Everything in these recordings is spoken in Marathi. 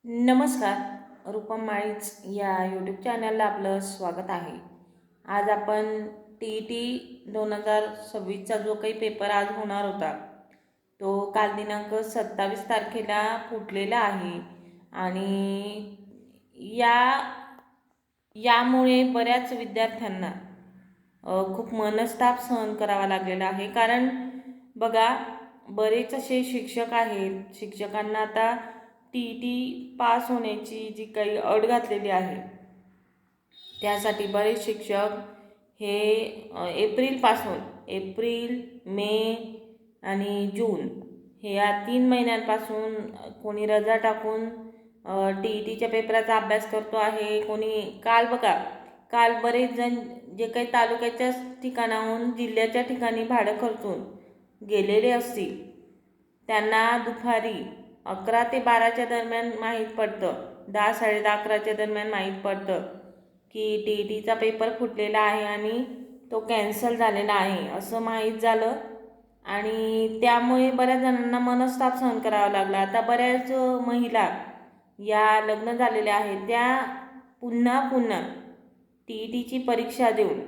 नमस्कार, रूपम माळीच या यूट्यूब चॅनलला आपलं स्वागत आहे. आज आपण TET 2026चा जो काही पेपर आज होणार होता तो काल दिनांक 27 तारखेला फुटलेला आहे आणि यामुळे बऱ्याच विद्यार्थ्यांना खूप मनस्ताप सहन करावा लागलेला आहे. कारण बघा, बरेच असे शिक्षक आहेत, शिक्षकांना आता TET पास होण्याची जी काही अट घातलेली आहे त्यासाठी बरेच शिक्षक हे एप्रिल, मे आणि जून हे या 3 महिन्यांपासून कोणी रजा टाकून TETच्या पेपराचा अभ्यास करतो आहे. कोणी काल बरेच जण जे काही तालुक्याच्या ठिकाणाहून जिल्ह्याच्या ठिकाणी भाडं खर्चून गेलेले असतील त्यांना दुपारी 11 ते 12च्या दरम्यान माहीत पडतं, 10 साडे 10 11च्या दरम्यान माहीत पडतं की TETचा पेपर फुटलेला आहे आणि तो कॅन्सल झालेला आहे असं माहीत झालं. आणि त्यामुळे बऱ्याच जणांना मनस्ताप सहन करावा लागला. आता बऱ्याच महिला या लग्न झालेल्या आहेत त्या पुन्हा TETची परीक्षा देऊन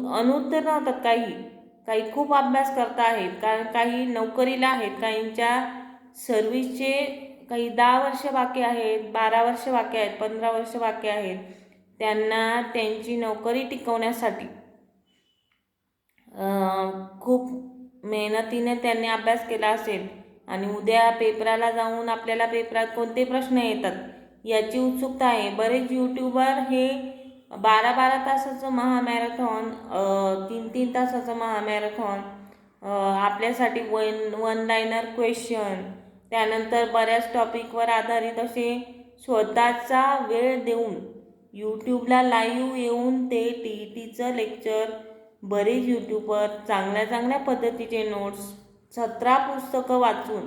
अनुत्तीर्ण होतात. काही खूप अभ्यास करत आहेत, कारण काही नोकरीला आहेत, काहींच्या सर्व्हिसचे काही 10 वर्ष बाकी आहेत, 12 वर्ष बाकी आहेत, 15 वर्ष बाकी आहेत. त्यांना त्यांची नोकरी टिकवण्यासाठी खूप मेहनतीने त्यांनी अभ्यास केला असेल आणि उद्या पेपराला जाऊन आपल्याला पेपरात कोणते प्रश्न येतात याची उत्सुकता आहे. बरेच यूट्यूबर हे 12-12 तासाचं महामॅरेथॉन, 3-3 तासाचं महामॅरेथॉन, आपल्यासाठी वन लाईनर क्वेश्चन, त्यानंतर बऱ्याच टॉपिकवर आधारित असे स्वतःचा वेळ देऊन यूट्यूबला लाईव्ह येऊन ते TETचं लेक्चर, बरेच यूट्यूबर चांगल्या पद्धतीचे नोट्स, 17 पुस्तकं वाचून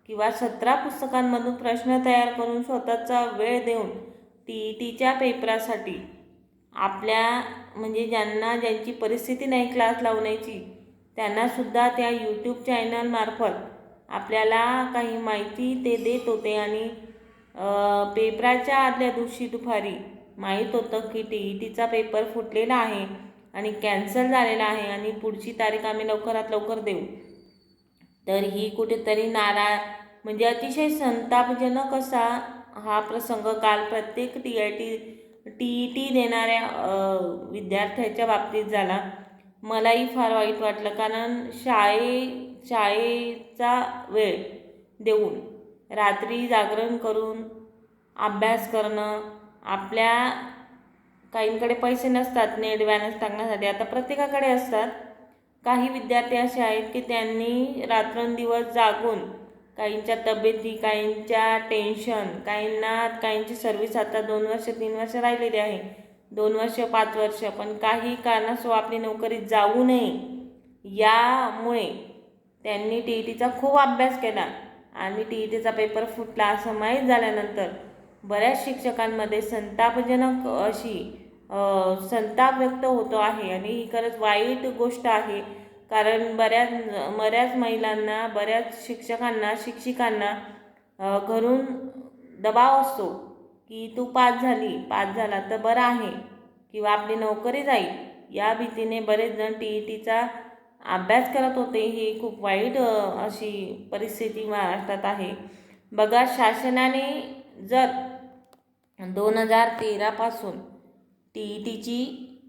किंवा 17 पुस्तकांमधून प्रश्न तयार करून स्वतःचा वेळ देऊन TETच्या पेपरासाठी म्हणजे ज्यांची परिस्थिती नाही क्लास लावण्याची त्यांनासुद्धा त्या यूट्यूब चॅनलमार्फत आपल्याला काही माहिती ते देत होते. आणि पेपराच्या आदल्या दिवशी दुपारी माहीत होतं की TETचा पेपर फुटलेला आहे आणि कॅन्सल झालेला आहे आणि पुढची तारीख आम्ही लवकरात लवकर देऊ. तर ही कुठेतरी म्हणजे अतिशय संतापजनक असा हा प्रसंग काल प्रत्येक TET देणाऱ्या विद्यार्थ्याच्या बाबतीत झाला. मलाही फार वाईट वाटलं, कारण शाळेचा वेळ देऊन रात्री जागरण करून अभ्यास करणं, काहींकडे पैसे नसतात नेट बॅलन्स टाकण्यासाठी, आता प्रत्येकाकडे असतात. काही विद्यार्थी असे आहेत की त्यांनी रात्रंदिवस जागून, काहींच्या तब्येती, काहींच्या टेन्शन, काहींची सर्व्हिस आता 2 वर्ष 3 वर्ष राहिलेली आहे, 2 वर्ष 5 वर्ष, पण काही कारणास्तव आपली नोकरी जाऊ नये यामुळे त्यांनी TETचा खूप अभ्यास केला आणि TETचा पेपर फुटला असं माहीत झाल्यानंतर बऱ्याच शिक्षकांमध्ये संताप व्यक्त होतो आहे. आणि ही खरंच वाईट गोष्ट आहे, कारण बऱ्याच महिलांना, बऱ्याच शिक्षिकांना घरून दबाव असतो की तू पास झाला तर बरं आहे किंवा आपली नोकरी जाईल, या भीतीने बरेच जण TETचा अभ्यास करत होते. ही खूप वाईट अशी परिस्थिती महाराष्ट्रात आहे. बघा, शासनाने जर 2013 पासून TETची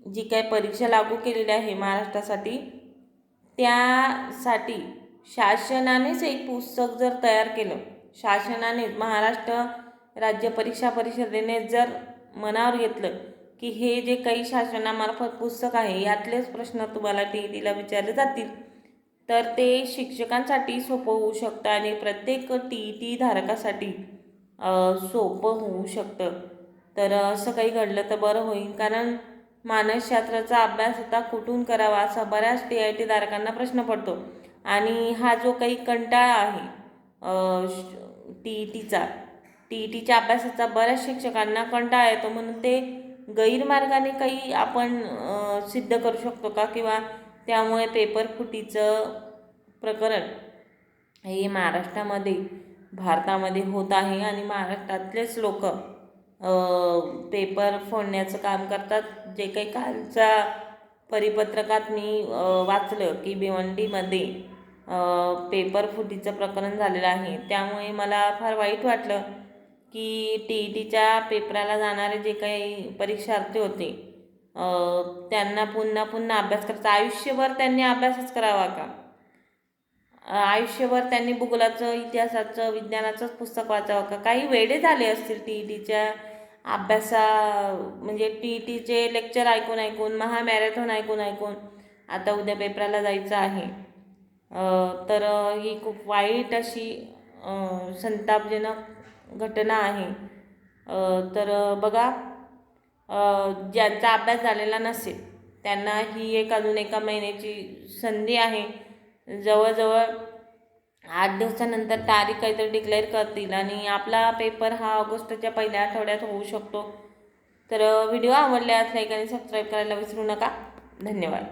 जी काही परीक्षा लागू केलेली आहे महाराष्ट्रासाठी, त्यासाठी शासनानेच एक पुस्तक जर तयार केलं, महाराष्ट्र राज्य परीक्षा परिषदेने जर मनावर घेतलं की हे जे काही शासनामार्फत पुस्तक आहे यातलेच प्रश्न तुम्हाला TETला विचारले जातील, तर ते शिक्षकांसाठी सोपं होऊ शकतं आणि प्रत्येक TET धारकासाठी सोपं होऊ शकतं. तर असं काही घडलं तर बरं होईल, कारण मानसशास्त्राचा अभ्यास आता कुठून करावा असा बऱ्याच TET धारकांना प्रश्न पडतो. आणि हा जो काही कंटाळा आहे TETच्या अभ्यासाचा, बऱ्याच शिक्षकांना कंटाळा येतो, म्हणून ते गैरमार्गाने काही आपण सिद्ध करू शकतो का, किंवा त्यामुळे पेपर फुटीचं प्रकरण हे महाराष्ट्रामध्ये भारतामध्ये होत आहे आणि महाराष्ट्रातलेच लोक पेपर फोडण्याचं काम करतात. जे काही कालच्या परिपत्रकात मी वाचलं की भिवंडीमध्ये पेपर फुटीचं प्रकरण झालेलं आहे. त्यामुळे मला फार वाईट वाटलं की TETच्या पेपराला जाणारे जे काही परीक्षार्थी होते त्यांना पुन्हा पुन्हा अभ्यास करायचा. आयुष्यभर त्यांनी अभ्यासच करावा का? आयुष्यभर त्यांनी भूगोलाचं, इतिहासाचं, विज्ञानाचंच पुस्तक वाचावं का? काही वेडे झाले असतील TETच्या अभ्यासा, म्हणजे TETचे लेक्चर ऐकून ऐकून, महामॅरेथॉन ऐकून ऐकून आता उद्या पेपराला जायचं आहे. तर ही खूप वाईट अशी संतापजनक घटना आहे. तर बघा, ज्यांचा अभ्यास झालेला नसेल त्यांना ही अजून एका महिन्याची संधी आहे. जवळजवळ 8 दिवसानंतर तारीख काहीतरी डिक्लेअर करतील आणि आपला पेपर हा ऑगस्टच्या पहिल्या आठवड्यात होऊ शकतो. तर व्हिडिओ आवडल्यास लाईक आणि सबस्क्राईब करायला विसरू नका. धन्यवाद.